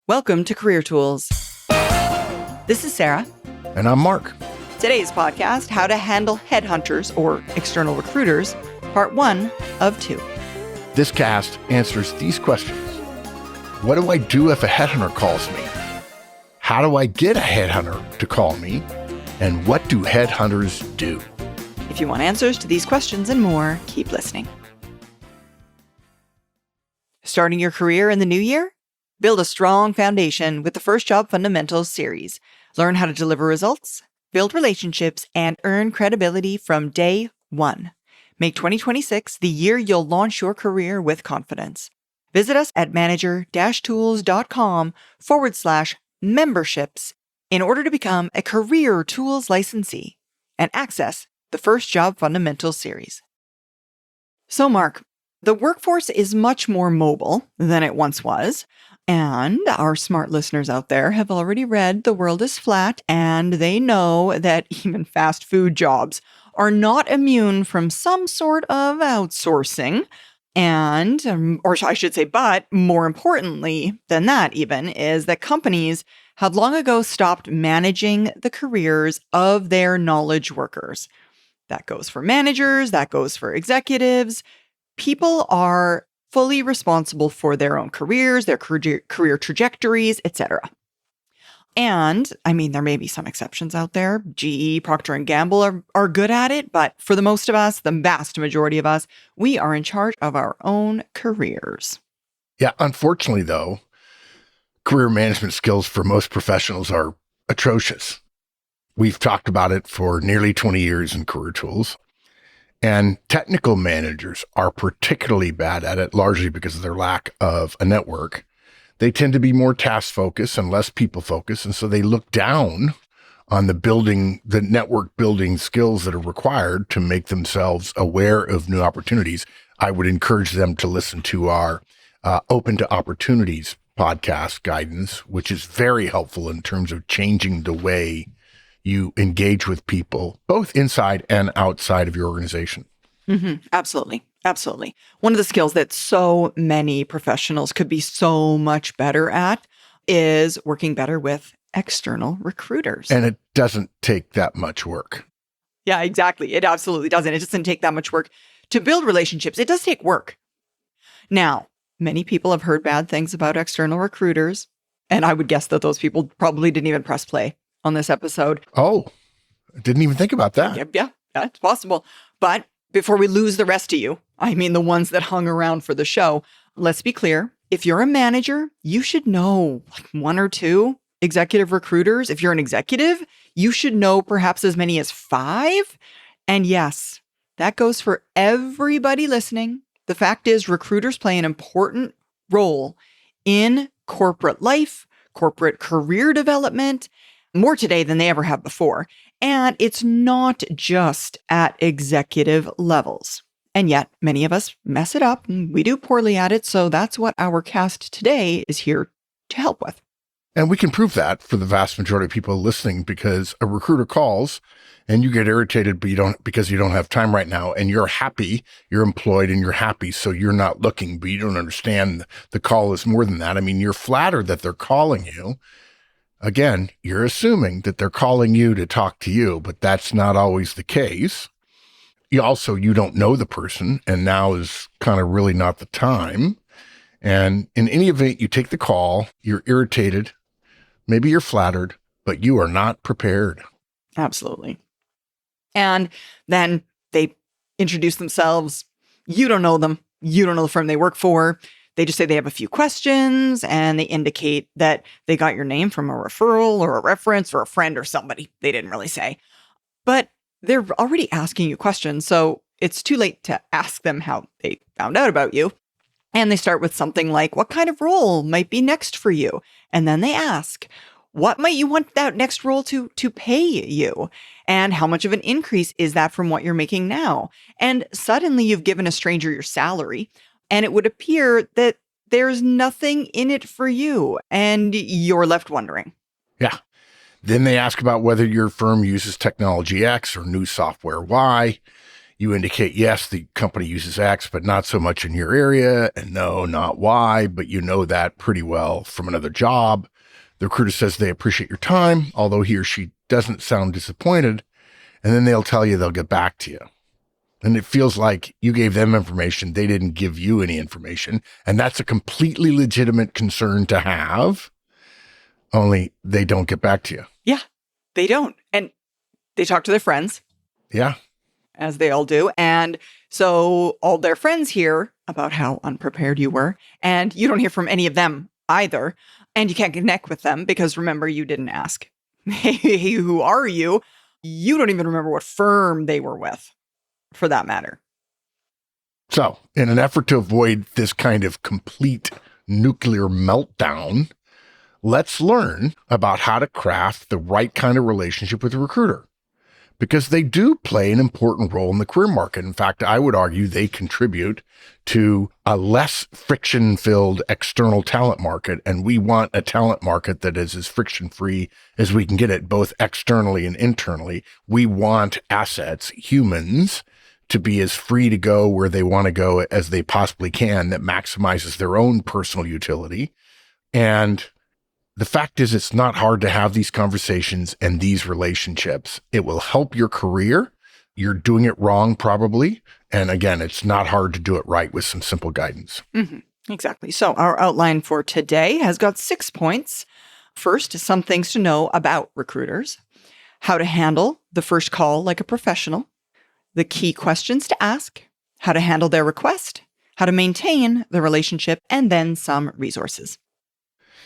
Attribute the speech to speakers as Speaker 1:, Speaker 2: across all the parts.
Speaker 1: Welcome to Career Tools. This is Sarah.
Speaker 2: And I'm Mark.
Speaker 1: Today's podcast, How to Handle Headhunters or External Recruiters, Part 1 of 2.
Speaker 2: This cast answers these questions. What do I do if a headhunter calls me? How do I get a headhunter to call me? And what do headhunters do?
Speaker 1: If you want answers to these questions and more, keep listening. Starting your career in the new year? Build a strong foundation with the First Job Fundamentals series. Learn how to deliver results, build relationships, and earn credibility from day one. Make 2026 the year you'll launch your career with confidence. Visit us at manager-tools.com/memberships in order to become a Career Tools licensee and access the First Job Fundamentals series. So, Mark, the workforce is much more mobile than it once was. And our smart listeners out there have already read The World is Flat, and they know that even fast food jobs are not immune from some sort of outsourcing. And, or I should say, but more importantly than that even, is that companies have long ago stopped managing the careers of their knowledge workers. That goes for managers, that goes for executives. People are fully responsible for their own careers, their career trajectories, etc. And, I mean, there may be some exceptions out there. GE, Procter & Gamble are good at it, but for the most of us, the vast majority of us, we are in charge of our own careers.
Speaker 2: Yeah, unfortunately, though, career management skills for most professionals are atrocious. We've talked about it for nearly 20 years in Career Tools. And technical managers are particularly bad at it, largely because of their lack of a network. They tend to be more task-focused and less people-focused, and so they look down on the network building skills that are required to make themselves aware of new opportunities. I would encourage them to listen to our Open to Opportunities podcast guidance, which is very helpful in terms of changing the way you engage with people, both inside and outside of your organization.
Speaker 1: Mm-hmm. Absolutely. Absolutely. One of the skills that so many professionals could be so much better at is working better with external recruiters.
Speaker 2: And it doesn't take that much work.
Speaker 1: Yeah, exactly. It absolutely doesn't. It doesn't take that much work to build relationships. It does take work. Now, many people have heard bad things about external recruiters, and I would guess that those people probably didn't even press play on this episode.
Speaker 2: Oh, I didn't even think about that.
Speaker 1: Yeah, it's possible. But before we lose the rest of you, I mean the ones that hung around for the show, let's be clear. If you're a manager, you should know like one or two executive recruiters. If you're an executive, you should know perhaps as many as 5. And yes, that goes for everybody listening. The fact is, recruiters play an important role in corporate life, corporate career development, more today than they ever have before. And it's not just at executive levels. And yet, many of us mess it up and we do poorly at it. So that's what our cast today is here to help with.
Speaker 2: And we can prove that for the vast majority of people listening, because a recruiter calls and you get irritated, but because you don't have time right now, and you're happy, you're employed and you're happy. So you're not looking, but you don't understand the call is more than that. I mean, you're flattered that they're calling you. Again, you're assuming that they're calling you to talk to you, but that's not always the case. You don't know the person, and now is kind of really not the time. And in any event, you take the call, you're irritated, maybe you're flattered, but you are not prepared.
Speaker 1: Absolutely. And then they introduce themselves. You don't know them. You don't know the firm they work for. They just say they have a few questions, and they indicate that they got your name from a referral or a reference or a friend or somebody. They didn't really say. But they're already asking you questions, so it's too late to ask them how they found out about you. And they start with something like, what kind of role might be next for you? And then they ask, what might you want that next role to pay you? And how much of an increase is that from what you're making now? And suddenly you've given a stranger your salary, and it would appear that there's nothing in it for you, and you're left wondering.
Speaker 2: Yeah. Then they ask about whether your firm uses technology X or new software Y. You indicate, yes, the company uses X, but not so much in your area, and no, not Y, but you know that pretty well from another job. The recruiter says they appreciate your time, although he or she doesn't sound disappointed, and then they'll tell you they'll get back to you. And it feels like you gave them information, they didn't give you any information, and that's a completely legitimate concern to have, only they don't get back to you.
Speaker 1: Yeah, they don't. And they talk to their friends.
Speaker 2: Yeah.
Speaker 1: As they all do. And so all their friends hear about how unprepared you were, and you don't hear from any of them either. And you can't connect with them because remember, you didn't ask. Hey, who are you? You don't even remember what firm they were with, for that matter.
Speaker 2: So, in an effort to avoid this kind of complete nuclear meltdown, let's learn about how to craft the right kind of relationship with a recruiter. Because they do play an important role in the career market. In fact, I would argue they contribute to a less friction-filled external talent market. And we want a talent market that is as friction-free as we can get it, both externally and internally. We want assets, humans, to be as free to go where they want to go as they possibly can, that maximizes their own personal utility. And the fact is, it's not hard to have these conversations and these relationships. It will help your career. You're doing it wrong, probably. And again, it's not hard to do it right with some simple guidance.
Speaker 1: Mm-hmm. Exactly. So our outline for today has got 6 points. First, some things to know about recruiters, how to handle the first call like a professional, the key questions to ask, how to handle their request, how to maintain the relationship, and then some resources.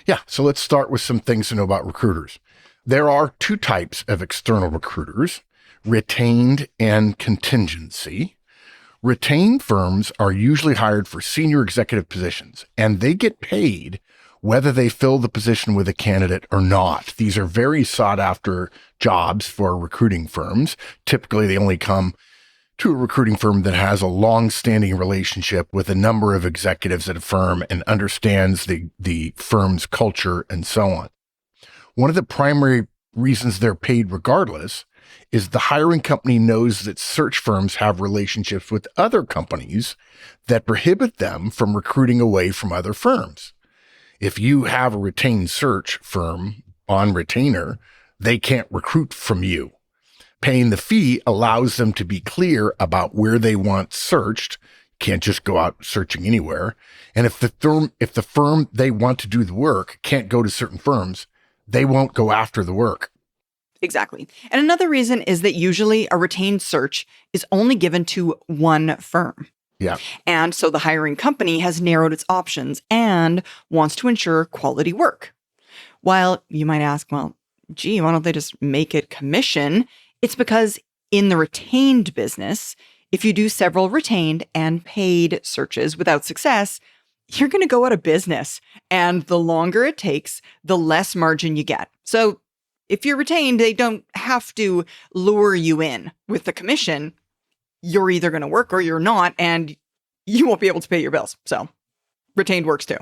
Speaker 2: Yeah, so let's start with some things to know about recruiters. There are 2 types of external recruiters, retained and contingency. Retained firms are usually hired for senior executive positions, and they get paid whether they fill the position with a candidate or not. These are very sought after jobs for recruiting firms. Typically, they only come to a recruiting firm that has a long-standing relationship with a number of executives at a firm and understands the firm's culture and so on. One of the primary reasons they're paid regardless is the hiring company knows that search firms have relationships with other companies that prohibit them from recruiting away from other firms. If you have a retained search firm on retainer, they can't recruit from you. Paying the fee allows them to be clear about where they want searched. Can't just go out searching anywhere. And if the firm they want to do the work can't go to certain firms, they won't go after the work.
Speaker 1: Exactly. And another reason is that usually a retained search is only given to one firm.
Speaker 2: Yeah.
Speaker 1: And so the hiring company has narrowed its options and wants to ensure quality work. While you might ask, well, gee, why don't they just make it commission? It's because in the retained business, if you do several retained and paid searches without success, you're going to go out of business. And the longer it takes, the less margin you get. So if you're retained, they don't have to lure you in with the commission. You're either going to work or you're not, and you won't be able to pay your bills. So retained works too.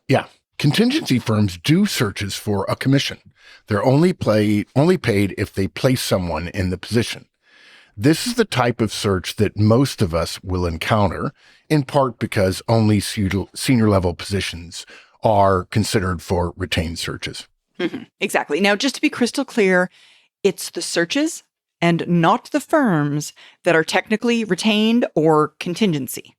Speaker 2: Yeah. Contingency firms do searches for a commission. They're only paid if they place someone in the position. This is the type of search that most of us will encounter, in part because only senior level positions are considered for retained searches.
Speaker 1: Mm-hmm. Exactly. Now, just to be crystal clear, it's the searches and not the firms that are technically retained or contingency.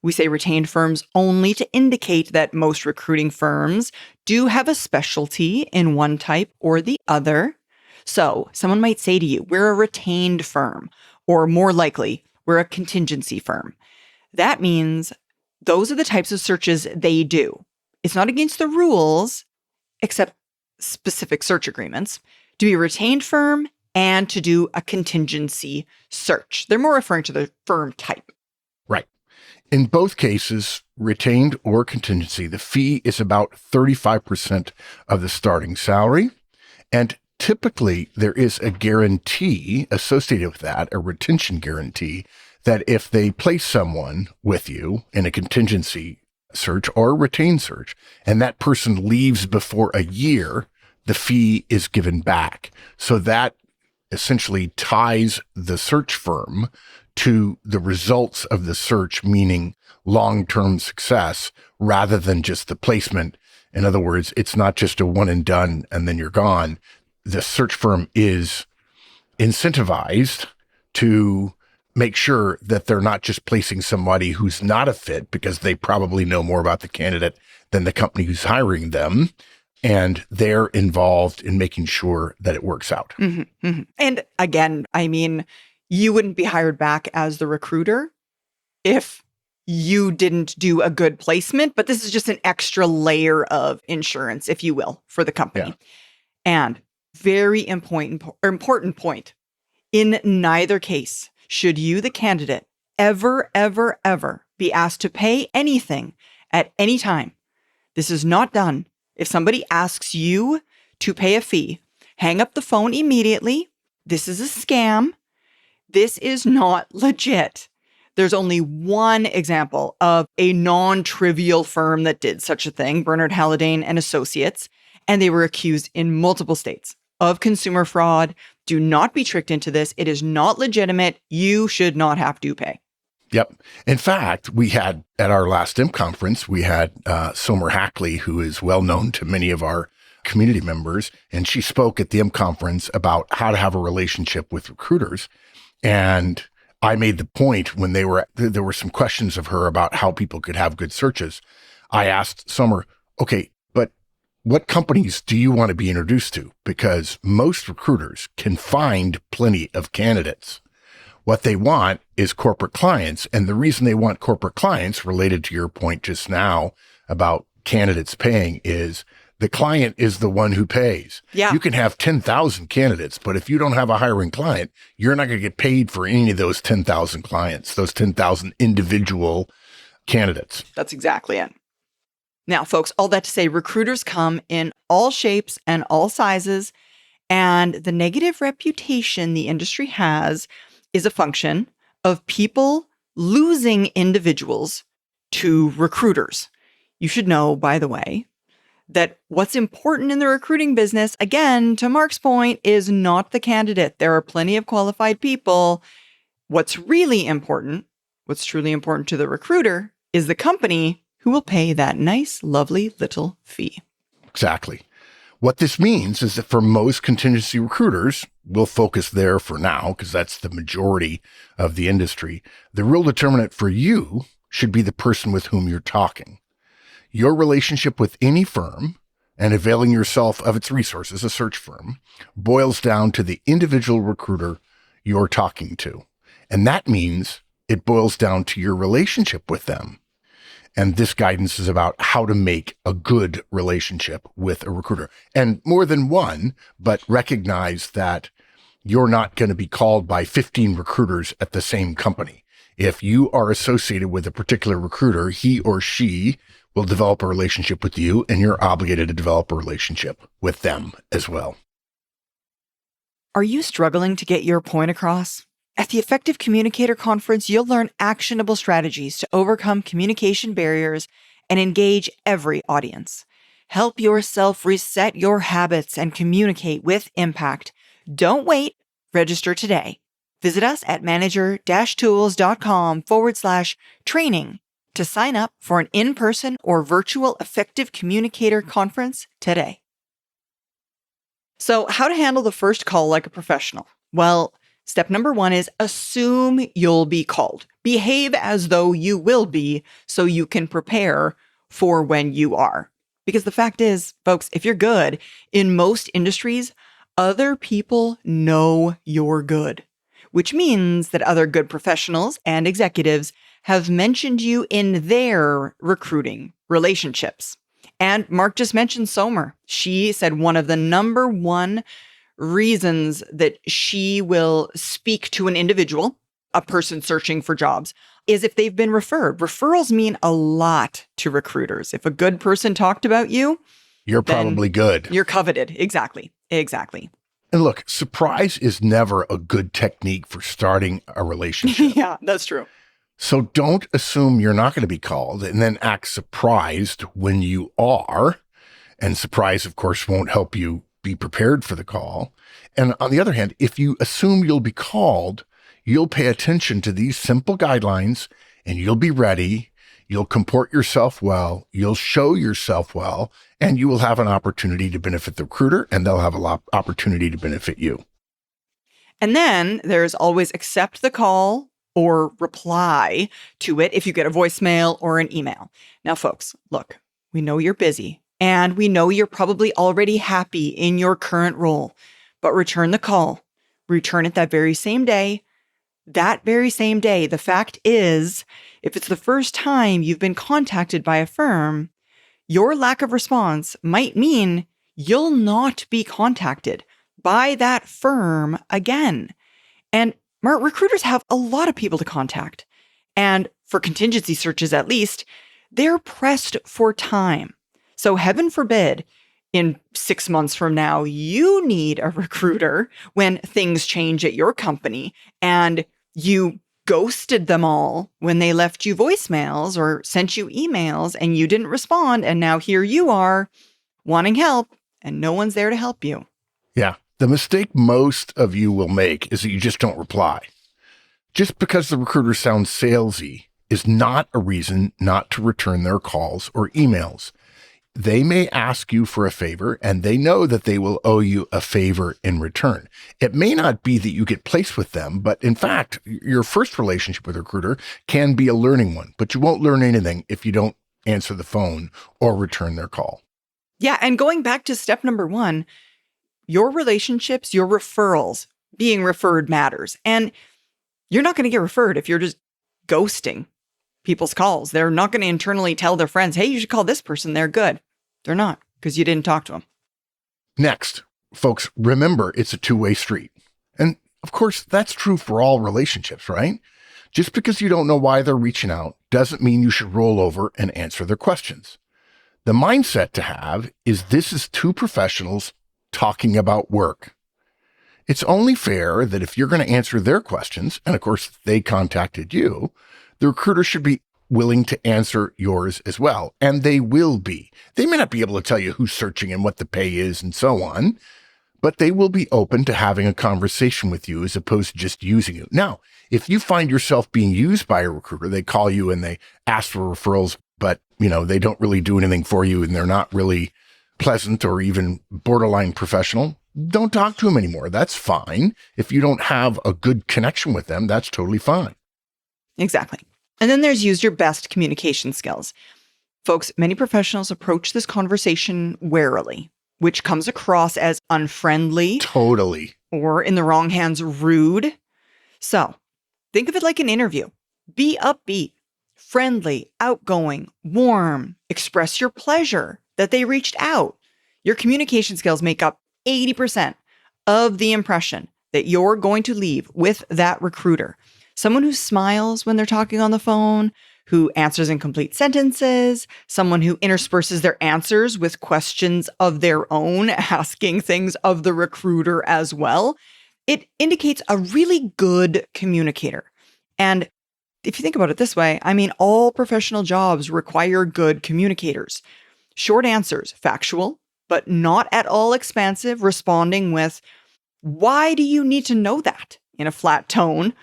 Speaker 1: We say retained firms only to indicate that most recruiting firms do have a specialty in one type or the other. So someone might say to you, we're a retained firm, or more likely, we're a contingency firm. That means those are the types of searches they do. It's not against the rules, except specific search agreements, to be a retained firm and to do a contingency search. They're more referring to the firm type.
Speaker 2: Right. In both cases, retained or contingency, the fee is about 35% of the starting salary. And typically, there is a guarantee associated with that, a retention guarantee, that if they place someone with you in a contingency search or a retained search, and that person leaves before a year, the fee is given back. So that essentially ties the search firm to the results of the search, meaning long-term success rather than just the placement. In other words, it's not just a one and done and then you're gone. The search firm is incentivized to make sure that they're not just placing somebody who's not a fit because they probably know more about the candidate than the company who's hiring them. And they're involved in making sure that it works out.
Speaker 1: Mm-hmm, mm-hmm. And again, I mean, you wouldn't be hired back as the recruiter if you didn't do a good placement, but this is just an extra layer of insurance, if you will, for the company.
Speaker 2: Yeah.
Speaker 1: And very important point. In neither case should you, the candidate, ever be asked to pay anything at any time. This is not done. If somebody asks you to pay a fee, hang up the phone immediately. This is a scam. This is not legit. There's only one example of a non-trivial firm that did such a thing, Bernard Hallidane and Associates, and they were accused in multiple states of consumer fraud. Do not be tricked into this. It is not legitimate. You should not have to pay.
Speaker 2: Yep. In fact, we had at our last IMP conference, we had Somer Hackley, who is well known to many of our community members, and she spoke at the IMP conference about how to have a relationship with recruiters. And I made the point when there were some questions of her about how people could have good searches. I asked Somer, okay, but what companies do you want to be introduced to? Because most recruiters can find plenty of candidates. What they want is corporate clients. And the reason they want corporate clients, related to your point just now about candidates paying, is the client is the one who pays.
Speaker 1: Yeah.
Speaker 2: You can have 10,000 candidates, but if you don't have a hiring client, you're not going to get paid for any of those 10,000 clients, those 10,000 individual candidates.
Speaker 1: That's exactly it. Now, folks, all that to say, recruiters come in all shapes and all sizes, and the negative reputation the industry has is a function of people losing individuals to recruiters. You should know, by the way, that what's important in the recruiting business, again, to Mark's point, is not the candidate. There are plenty of qualified people. What's really important, what's truly important to the recruiter, is the company who will pay that nice, lovely little fee.
Speaker 2: Exactly. What this means is that for most contingency recruiters, we'll focus there for now because that's the majority of the industry. The real determinant for you should be the person with whom you're talking. Your relationship with any firm and availing yourself of its resources, a search firm, boils down to the individual recruiter you're talking to. And that means it boils down to your relationship with them. And this guidance is about how to make a good relationship with a recruiter. And more than one, but recognize that you're not going to be called by 15 recruiters at the same company. If you are associated with a particular recruiter, he or she will develop a relationship with you, and you're obligated to develop a relationship with them as well.
Speaker 1: Are you struggling to get your point across? At the Effective Communicator Conference, you'll learn actionable strategies to overcome communication barriers and engage every audience. Help yourself reset your habits and communicate with impact. Don't wait. Register today. Visit us at manager-tools.com/training to sign up for an in-person or virtual Effective Communicator Conference today. So, how to handle the first call like a professional? Well, step number 1 is assume you'll be called. Behave as though you will be so you can prepare for when you are. Because the fact is, folks, if you're good, in most industries, other people know you're good, which means that other good professionals and executives have mentioned you in their recruiting relationships. And Mark just mentioned Somer. She said one of the number one reasons that she will speak to an individual, a person searching for jobs, is if they've been referred. Referrals mean a lot to recruiters. If a good person talked about you,
Speaker 2: you're probably good.
Speaker 1: You're coveted. Exactly.
Speaker 2: And look, surprise is never a good technique for starting a relationship.
Speaker 1: Yeah, that's true.
Speaker 2: So don't assume you're not going to be called and then act surprised when you are. And surprise, of course, won't help you be prepared for the call. And on the other hand, if you assume you'll be called, you'll pay attention to these simple guidelines and you'll be ready. You'll comport yourself well. You'll show yourself well, and you will have an opportunity to benefit the recruiter, and they'll have an opportunity to benefit you.
Speaker 1: And then there's always accept the call or reply to it if you get a voicemail or an email. Now, folks, look, we know you're busy and we know you're probably already happy in your current role, but return the call. Return it that very same day. That very same day. The fact is, if it's the first time you've been contacted by a firm, your lack of response might mean you'll not be contacted by that firm again. And recruiters have a lot of people to contact. And for contingency searches, at least, they're pressed for time. So heaven forbid, in 6 months from now, you need a recruiter when things change at your company and you ghosted them all when they left you voicemails or sent you emails and you didn't respond. And now here you are wanting help and no one's there to help you.
Speaker 2: Yeah. The mistake most of you will make is that you just don't reply. Just because the recruiter sounds salesy is not a reason not to return their calls or emails. They may ask you for a favor, and they know that they will owe you a favor in return. It may not be that you get placed with them, but in fact, your first relationship with a recruiter can be a learning one, but you won't learn anything if you don't answer the phone or return their call.
Speaker 1: Yeah, and going back to step number 1, your relationships, your referrals, being referred matters. And you're not going to get referred if you're just ghosting people's calls. They're not going to internally tell their friends, hey, you should call this person. They're good. They're not, because you didn't talk to them.
Speaker 2: Next, folks, remember it's a two-way street. And of course, that's true for all relationships, right? Just because you don't know why they're reaching out doesn't mean you should roll over and answer their questions. The mindset to have is this is two professionals talking about work. It's only fair that if you're going to answer their questions, and of course they contacted you, the recruiter should be willing to answer yours as well. And they will be. They may not be able to tell you who's searching and what the pay is and so on, but they will be open to having a conversation with you as opposed to just using you. Now, if you find yourself being used by a recruiter, they call you and they ask for referrals, but they don't really do anything for you and they're not really pleasant or even borderline professional, don't talk to them anymore. That's fine. If you don't have a good connection with them, that's totally fine.
Speaker 1: Exactly. And then there's use your best communication skills. Folks, many professionals approach this conversation warily, which comes across as unfriendly.
Speaker 2: Totally.
Speaker 1: Or in the wrong hands, rude. So think of it like an interview. Be upbeat, friendly, outgoing, warm. Express your pleasure that they reached out. Your communication skills make up 80% of the impression that you're going to leave with that recruiter. Someone who smiles when they're talking on the phone, who answers in complete sentences, someone who intersperses their answers with questions of their own, asking things of the recruiter as well. It indicates a really good communicator. And if you think about it this way, all professional jobs require good communicators. Short answers, factual, but not at all expansive, responding with, why do you need to know that? In a flat tone.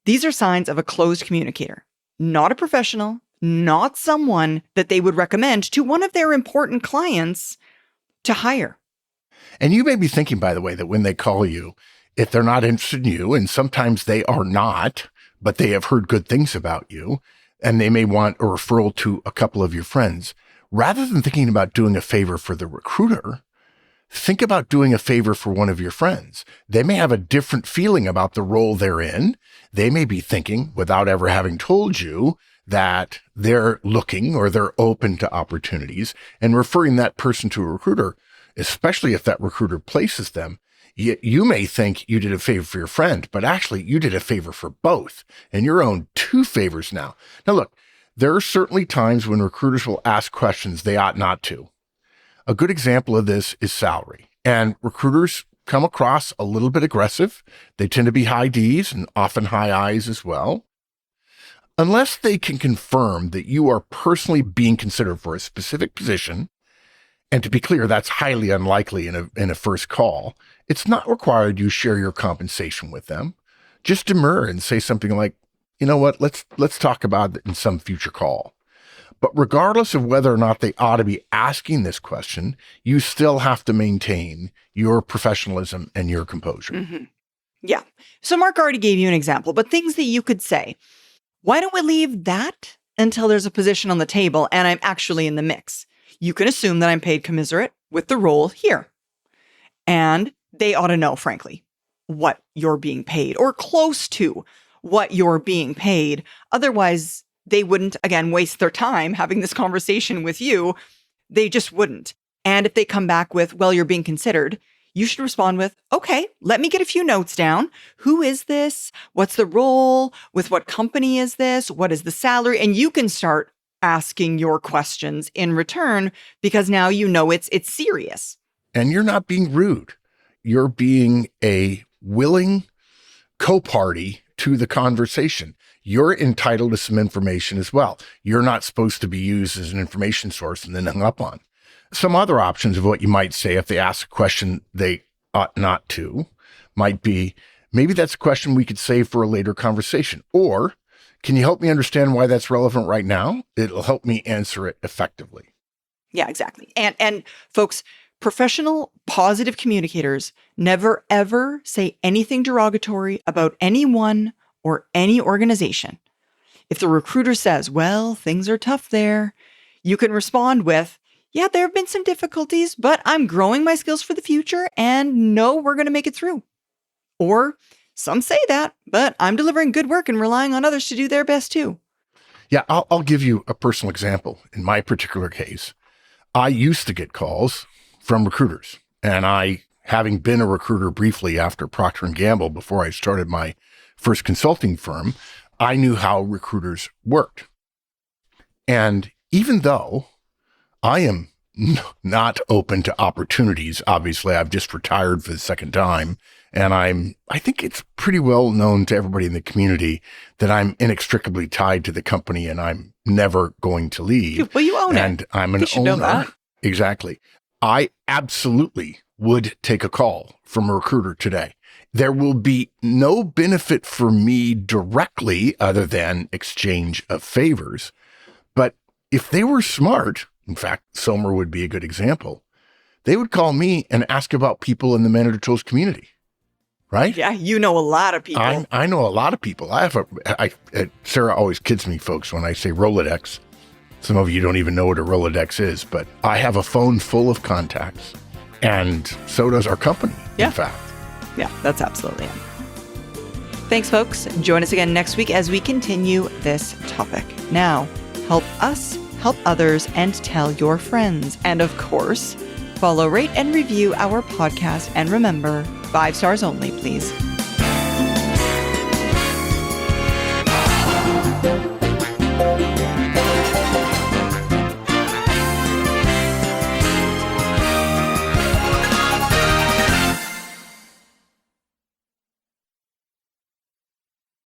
Speaker 1: These are signs of a closed communicator, not a professional, not someone that they would recommend to one of their important clients to hire.
Speaker 2: And you may be thinking, by the way, that when they call you, if they're not interested in you, and sometimes they are not, but they have heard good things about you, and they may want a referral to a couple of your friends, rather than thinking about doing a favor for the recruiter, think about doing a favor for one of your friends. They may have a different feeling about the role they're in. They may be thinking, without ever having told you, that they're looking or they're open to opportunities, and referring that person to a recruiter, especially if that recruiter places them, you may think you did a favor for your friend, but actually you did a favor for both, and you're owed two favors now. Now look, there are certainly times when recruiters will ask questions they ought not to. A good example of this is salary. And recruiters come across a little bit aggressive. They tend to be high Ds and often high Is as well. Unless they can confirm that you are personally being considered for a specific position, and to be clear, that's highly unlikely in a first call, it's not required you share your compensation with them. just demur and say something like, you know what, let's talk about it in some future call. But regardless of whether or not they ought to be asking this question, you still have to maintain your professionalism and your composure.
Speaker 1: Mm-hmm. Yeah. So Mark already gave you an example, but things that you could say. Why don't we leave that until there's a position on the table and I'm actually in the mix? You can assume that I'm paid commensurate with the role here. And they ought to know, frankly, what you're being paid or close to what you're being paid. Otherwise, they wouldn't, again, waste their time having this conversation with you. They just wouldn't. And if they come back with, well, you're being considered, you should respond with, okay, let me get a few notes down. Who is this? What's the role? With what company is this? What is the salary? And you can start asking your questions in return because now you know it's serious.
Speaker 2: And you're not being rude. You're being a willing co-party to the conversation. You're entitled to some information as well. You're not supposed to be used as an information source and then hung up on. Some other options of what you might say if they ask a question they ought not to might be, maybe that's a question we could save for a later conversation. Or, can you help me understand why that's relevant right now? It'll help me answer it effectively.
Speaker 1: Yeah, exactly. And folks, professional, positive communicators never, ever say anything derogatory about anyone or any organization. If the recruiter says, well, things are tough there, you can respond with, yeah, there have been some difficulties, but I'm growing my skills for the future and no, we're going to make it through. Or some say that, but I'm delivering good work and relying on others to do their best too.
Speaker 2: Yeah, I'll give you a personal example. In my particular case, I used to get calls from recruiters, and I, having been a recruiter briefly after Procter & Gamble before I started my first consulting firm, I knew how recruiters worked. And even though I am not open to opportunities, obviously I've just retired for the second time, and I think it's pretty well known to everybody in the community that I'm inextricably tied to the company and I'm never going to leave.
Speaker 1: Well, you own it.
Speaker 2: And I'm an
Speaker 1: They should know
Speaker 2: owner.
Speaker 1: that.
Speaker 2: Exactly. I absolutely would take a call from a recruiter today. There will be no benefit for me directly other than exchange of favors. But if they were smart, in fact, Somer would be a good example, they would call me and ask about people in the manager tools community, right?
Speaker 1: Yeah, you know a lot of people.
Speaker 2: I know a lot of people. Sarah always kids me, folks, when I say Rolodex. Some of you don't even know what a Rolodex is, but I have a phone full of contacts, and so does our company, in fact.
Speaker 1: Yeah, that's absolutely it. Thanks, folks. Join us again next week as we continue this topic. Now, help us help others and tell your friends. And of course, follow, rate, and review our podcast. And remember, 5 stars only, please.